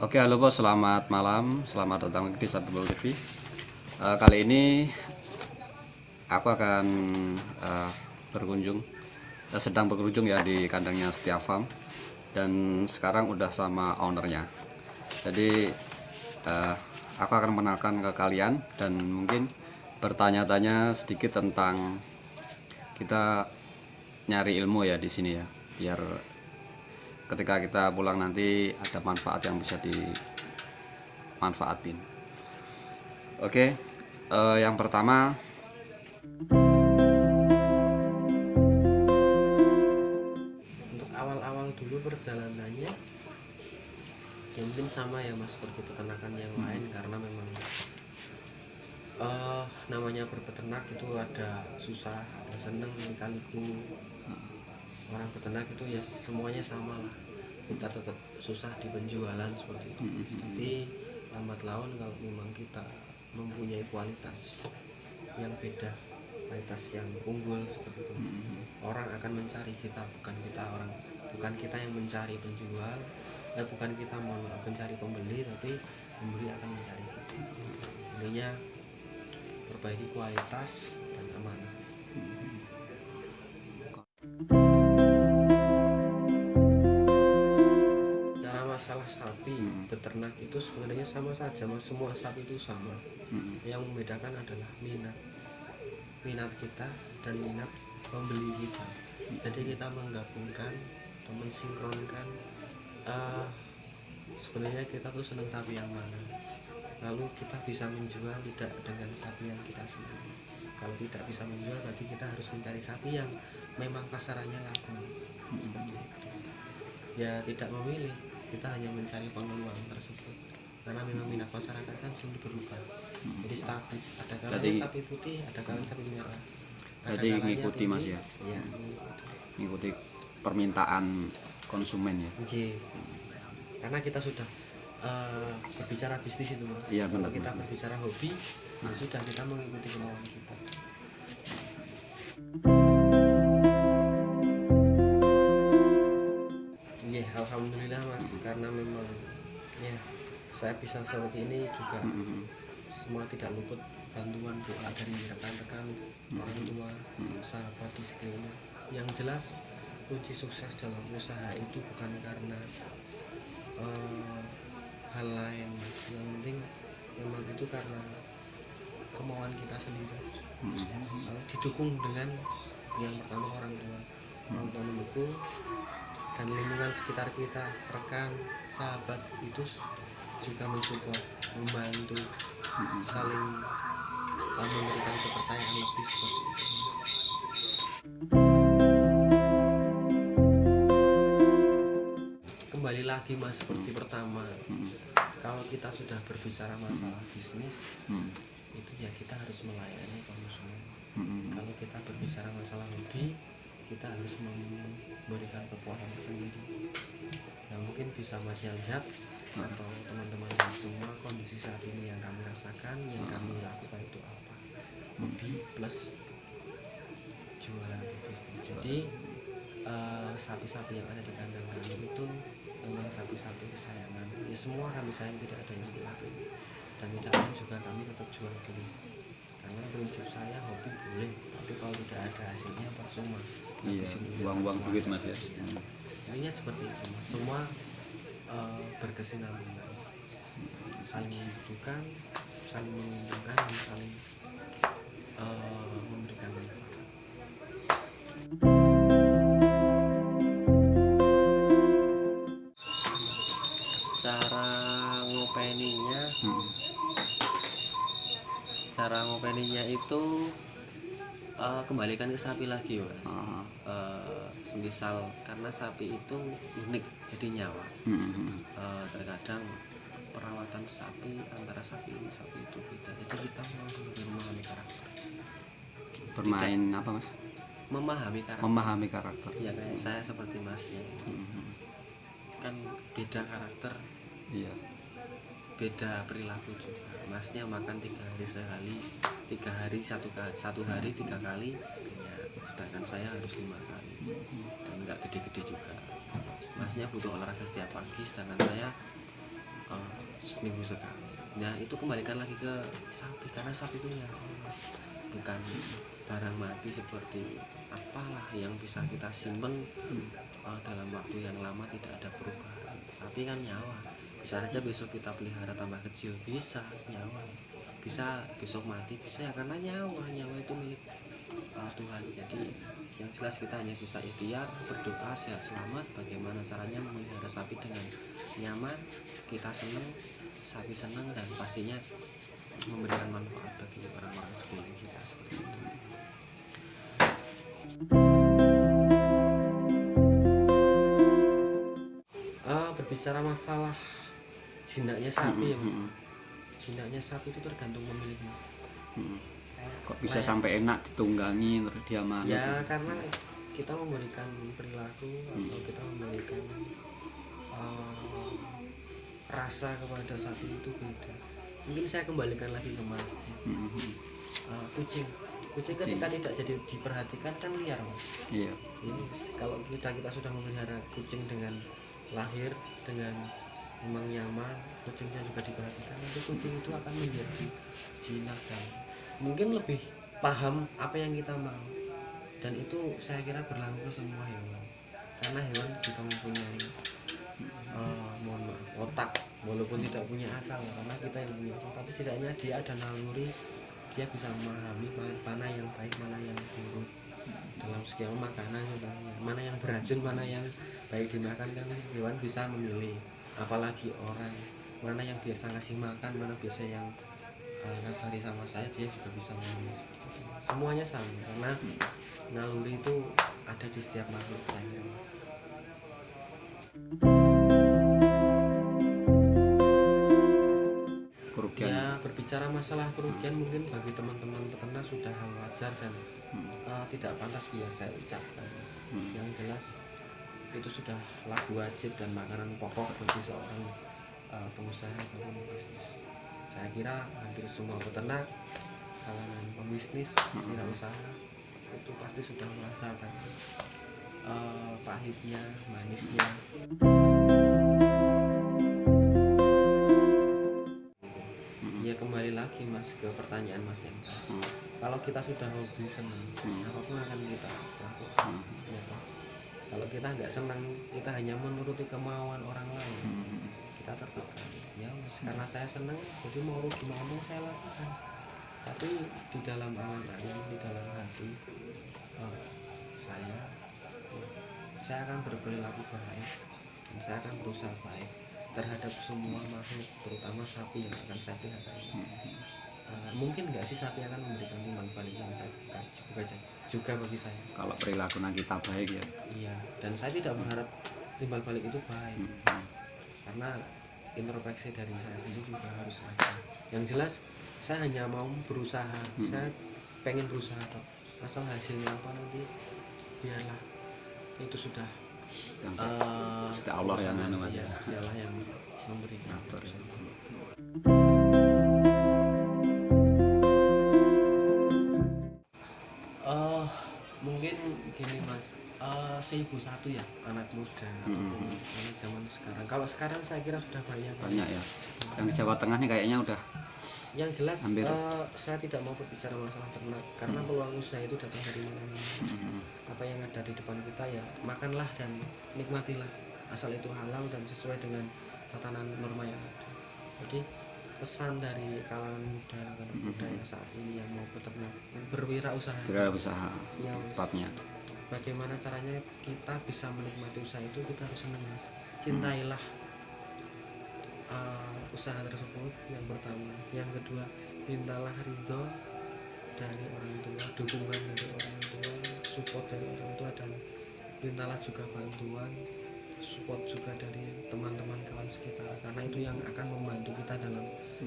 Oke, halo bos, selamat malam, selamat datang lagi di Sabdul TV. Kali ini aku akan sedang berkunjung ya di kandangnya Setia Farm, dan sekarang udah sama ownernya. Jadi aku akan mengenalkan ke kalian dan mungkin bertanya-tanya sedikit tentang kita nyari ilmu ya di sini ya, biar ketika kita pulang nanti ada manfaat yang bisa dimanfaatin. Oke, yang pertama untuk awal-awal dulu perjalanannya ya mungkin sama ya mas seperti peternakan yang lain, karena memang namanya berpeternak itu ada susah ada seneng kaliku. Orang peternak itu ya semuanya sama lah, kita tetap susah di penjualan seperti itu. Tapi lambat laun kalau memang kita mempunyai kualitas yang beda, kualitas yang unggul seperti itu, orang akan mencari kita, bukan kita yang mencari penjual, bukan kita mencari pembeli, tapi pembeli akan mencari kita. Intinya perbaiki kualitas dan amanah. Cara masalah sapi beternak itu sebenarnya sama saja mas, semua sapi itu sama. Yang membedakan adalah minat kita dan minat pembeli kita. Jadi kita menggabungkan atau mensinkronkan, sebenarnya kita tuh senang sapi yang mana, lalu kita bisa menjual tidak dengan sapi yang kita sendiri. Kalau tidak bisa menjual berarti kita harus mencari sapi yang memang pasarannya laku. Ya tidak memilih, kita hanya mencari peluang tersebut, karena memang minat masyarakat kan selalu berubah. Jadi statis, ada kalanya sapi putih, ada kalanya sapi merah. jadi ngikuti mas ya, ngikuti permintaan konsumen ya. Karena kita sudah berbicara bisnis itu mas. Iya, kalau benar, kita benar. berbicara hobi, nah sudah kita mengikuti kemauan kita. Iya, alhamdulillah mas, karena memang ya saya bisa seperti ini juga semua tidak luput bantuan doa dari rekan-rekan, orang tua, sahabat di sekelilingnya. Yang jelas kunci sukses dalam usaha itu bukan karena hal lain, yang penting memang itu karena kemauan kita sendiri. Didukung dengan yang pertama orang tua mendukung, dan lingkungan sekitar kita, rekan, sahabat itu juga mensupport, membantu, saling memberikan kepercayaan lebih seperti itu. Kembali lagi mas, seperti pertama, kalau kita sudah berbicara masalah bisnis, itu ya kita harus melayani konsumen. Kalau kita berbicara masalah hobi, kita harus memberikan kepuasan sendiri. Nah mungkin bisa mas ya lihat, atau teman-teman semua, kondisi saat ini yang kami rasakan, yang kami lakukan itu apa? Hobi plus jualan bisnis. Jadi sapi-sapi yang ada di kandang kami itu memang sapi-sapi kesayangan. Ya semua kami sayang, tidak ada yang dilakukan, dan tidak ada juga kami tetap jual beli. Karena prinsip saya hobi boleh, tapi kalau tidak ada hasilnya percuma. Iya, buang-buang duit mas ya. Intinya seperti itu mas. Semua berkesinambungan, saling membutuhkan, saling menguntungkan, dan saling memberikan manfaat. Cara ngopeninya itu kembalikan ke sapi lagi mas. Misal karena sapi itu unik, jadi nyawa. Terkadang perawatan sapi antara sapi ini sapi itu beda, jadi kita memahami karakter. Bermain apa mas? Memahami karakter. Ya kayak saya seperti masnya, kan beda karakter, iya, beda perilaku juga. Masnya makan 3 hari sekali, 3 hari satu hari 3 kali ya, sedangkan saya harus 5 kali, dan nggak gede-gede juga. Masnya butuh olahraga setiap pagi, sedangkan saya seminggu sekali. Nah itu kembalikan lagi ke sapi, karena sapi itu nyawa, bukan barang mati seperti apalah yang bisa kita simpen dalam waktu yang lama tidak ada perubahan. Tapi kan nyawa, bisa saja besok kita pelihara tambah kecil, bisa nyawa, bisa besok mati, bisa ya, karena nyawa itu milik Tuhan. Jadi yang jelas kita hanya bisa ikhtiar, berdoa sehat selamat, bagaimana caranya memelihara sapi dengan nyaman, kita senang, sapi senang, dan pastinya memberikan manfaat bagi orang-orang sekeliling kita seperti itu. Berbicara masalah jinaknya sapi ya, jinaknya sapi itu tergantung pemiliknya. Kok bisa sampai enak ditunggangi terus dia manut? Ya karena kita memberikan perilaku atau kita memberikan rasa kepada sapi itu beda. Mungkin saya kembalikan lagi ke Mas. Kucing ketika tidak jadi diperhatikan kan liar, Mas. Iya. Ini kalau kita sudah memelihara kucing dengan lahir dengan memang nyaman, kucingnya juga diperhatikan, nanti kucing itu akan menjadi jinak dan mungkin lebih paham apa yang kita mau, dan itu saya kira berlaku ke semua hewan, karena hewan juga mempunyai otak walaupun tidak punya akal, karena kita yang punya akal, tapi setidaknya dia ada naluri, dia bisa memahami mana yang baik mana yang buruk dalam skema makanan, mana yang beracun mana yang baik dimakan, kan hewan bisa memilih. Apalagi orang, mana yang biasa ngasih makan, mana biasa yang ngasari sama saya, dia juga bisa memilih. Semuanya sama, karena naluri itu ada di setiap makhluk saya. Kerugian. Ya berbicara masalah kerugian mungkin bagi teman-teman peternak sudah hal wajar dan tidak pantas biasa saya ucapkan. Yang jelas itu sudah laku wajib dan makanan pokok bagi seorang pengusaha ataupun bisnis. Saya kira hampir semua peternak, kalangan pembisnis, wirausaha itu pasti sudah merasakan pahitnya, manisnya. Ya kembali lagi Mas ke pertanyaan Mas yang tadi. Kalau kita sudah hobi senang, apapun akan kita lakukan. Ya, kalau kita nggak senang, kita hanya menuruti kemauan orang lain, kita tertekan. Ya karena saya senang, jadi mau rugi mau untung saya lakukan. Tapi di dalam angan-angan, di dalam hati saya akan berperilaku baik dan saya akan berusaha baik terhadap semua makhluk, terutama sapi yang akan saya pelihara. Mungkin nggak sih sapi akan memberikan timbal balik yang baik juga bagi saya kalau perilaku kita baik ya. Iya, dan saya tidak berharap timbal balik itu baik, karena introspeksi dari saya sendiri juga harus ada. Yang jelas saya hanya mau berusaha, saya pengen berusaha toh. Asal hasilnya apa nanti biarlah, itu sudah Yang Allah yang ya, dialah yang memberikan. Mungkin gini Mas, seibu satu ya anak muda, anak zaman sekarang. Kalau sekarang saya kira sudah banyak ya. Yang di Jawa Tengah nih kayaknya udah. Yang jelas saya tidak mau berbicara masalah ternak, karena peluang usaha itu datang dari mana-mana. Apa yang ada di depan kita ya makanlah dan nikmatilah, asal itu halal dan sesuai dengan tatanan norma yang ada. Jadi pesan dari kalangan muda yang saat ini yang mau beternak, berwirausaha ya, tepatnya. Bagaimana caranya kita bisa menikmati usaha itu, kita harus senang Mas. Cintailah usaha tersebut yang pertama. Yang kedua, mintalah ridho dari orang tua, dukungan dari orang tua, support dari orang tua, dan mintalah juga bantuan, support juga dari teman-teman kawan sekitar, karena itu yang akan membantu kita dalam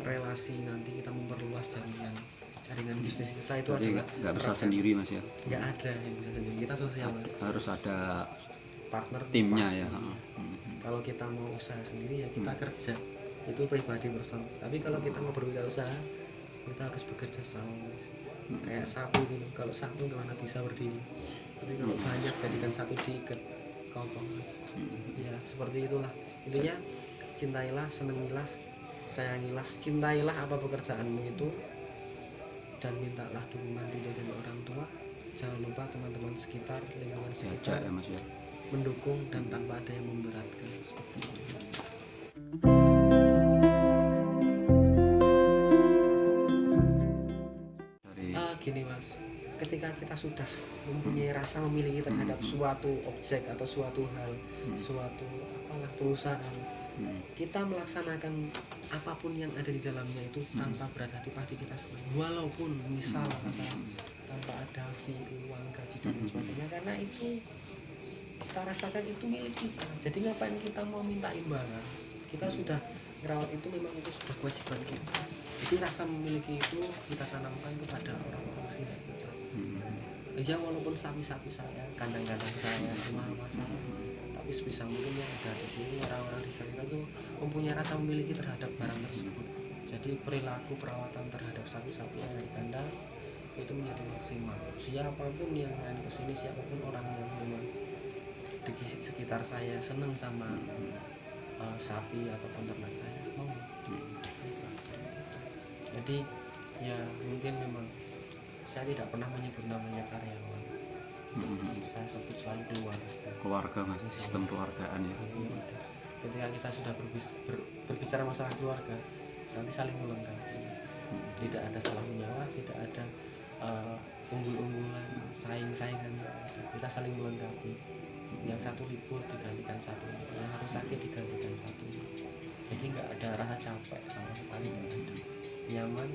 relasi nanti kita memperluas jaringan bisnis kita. Itu jadi nggak bisa sendiri Mas ya, nggak ada yang bisa sendiri, kita sosial harus ada partner timnya ya. Kalau kita mau usaha sendiri ya kita kerja, itu pribadi bersama. Tapi kalau kita mau berwirausaha, kita harus bekerja sama. Kayak sapi ini, kalau satu gimana bisa berdiri, tapi kalau banyak jadikan satu diikat kokoh. Ya seperti itulah intinya, cintailah, senangilah sayangilah, cintailah apa pekerjaanmu itu, dan mintalah dukungan tidak dari orang tua. Jangan lupa teman-teman sekitar, lingkungan sekitar Diajak ya Mas ya. mendukung dan tanpa ada yang memberatkan, seperti itu. Dari Gini Mas, ketika kita sudah mempunyai rasa memiliki terhadap suatu objek atau suatu hal, suatu apalah perusahaan, kita melaksanakan apapun yang ada di dalamnya itu tanpa berat hati, pasti kita senang. Walaupun misal tanpa ada fee, uang, gaji dan sebagainya, karena itu kita rasakan itu milik kita. Jadi ngapain kita mau minta imbalan? Kita sudah merawat itu, memang itu sudah kewajiban kita. Jadi rasa memiliki itu kita tanamkan kepada orang-orang sekitar kita. Ya walaupun sapi-sapi saya, kandang-kandang saya, rumah-rumah saya, tapi sebisa mungkin yang ada di sini, orang-orang di sekitar itu mempunyai rasa memiliki terhadap barang tersebut. Jadi perilaku perawatan terhadap sapi-sapi yang ada di kandang itu menjadi maksimal. Siapapun yang main ke sini, siapapun orang yang memang di sekitar saya senang sama sapi ataupun ternak saya, mau. Jadi ya mungkin memang saya tidak pernah menyebut namanya karyawan. Saya sebut selalu keluarga Mas, sistem keluargaan ya. Ketika kita sudah berbicara masalah keluarga, nanti saling melengkapi. Tidak ada salah menyalah, tidak ada unggul-unggulan, saing-saingan. Kita saling melengkapi. Yang satu libur digantikan satu, yang satu sakit digantikan satu. Jadi nggak ada rasa capek sama sekali, nggak ada. Nyaman.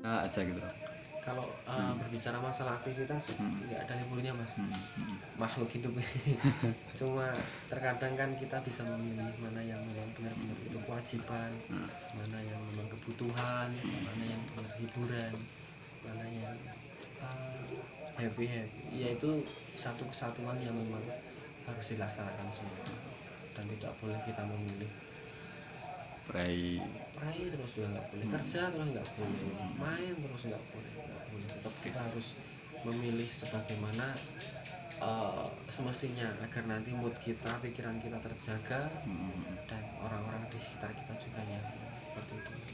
Nah, aja gitu. Kalau berbicara masalah aktivitas, nggak ada liburnya Mas. Makhluk hidup. Cuma terkadang kan kita bisa memilih mana yang memang benar-benar itu kewajiban, mana yang memang kebutuhan, mana yang benar hiburan, mana yang happy. Yaitu satu kesatuan yang memang harus dilaksanakan semua, dan tidak boleh kita memilih Prai terus juga nggak boleh, kerja terus nggak boleh, main terus nggak boleh. Tetap kita harus memilih sebagaimana semestinya, agar nanti mood kita, pikiran kita terjaga, dan orang-orang di sekitar kita juga nyaman, seperti itu.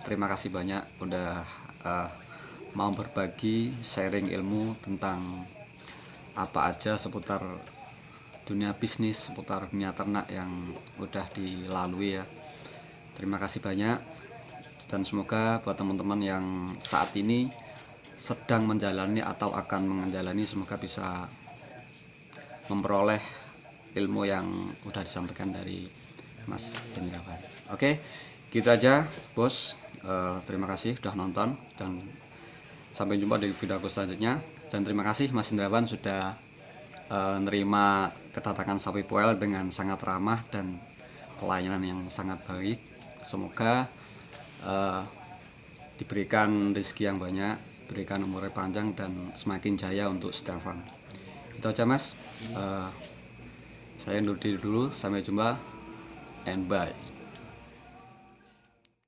Terima kasih banyak udah mau berbagi, sharing ilmu tentang apa aja seputar dunia bisnis, seputar dunia ternak yang udah dilalui ya. Terima kasih banyak, dan semoga buat teman-teman yang saat ini sedang menjalani atau akan menjalani, semoga bisa memperoleh ilmu yang udah disampaikan dari Mas Hendrawan. Oke, gitu aja Bos. Terima kasih sudah nonton, dan sampai jumpa di video aku selanjutnya. Dan terima kasih Mas Hendrawan sudah nerima kedatangan Sapi Poel dengan sangat ramah dan pelayanan yang sangat baik. Semoga diberikan rezeki yang banyak, berikan umurnya panjang, dan semakin jaya untuk Setia Farm. Itu aja Mas. Saya undur diri dulu, sampai jumpa and bye.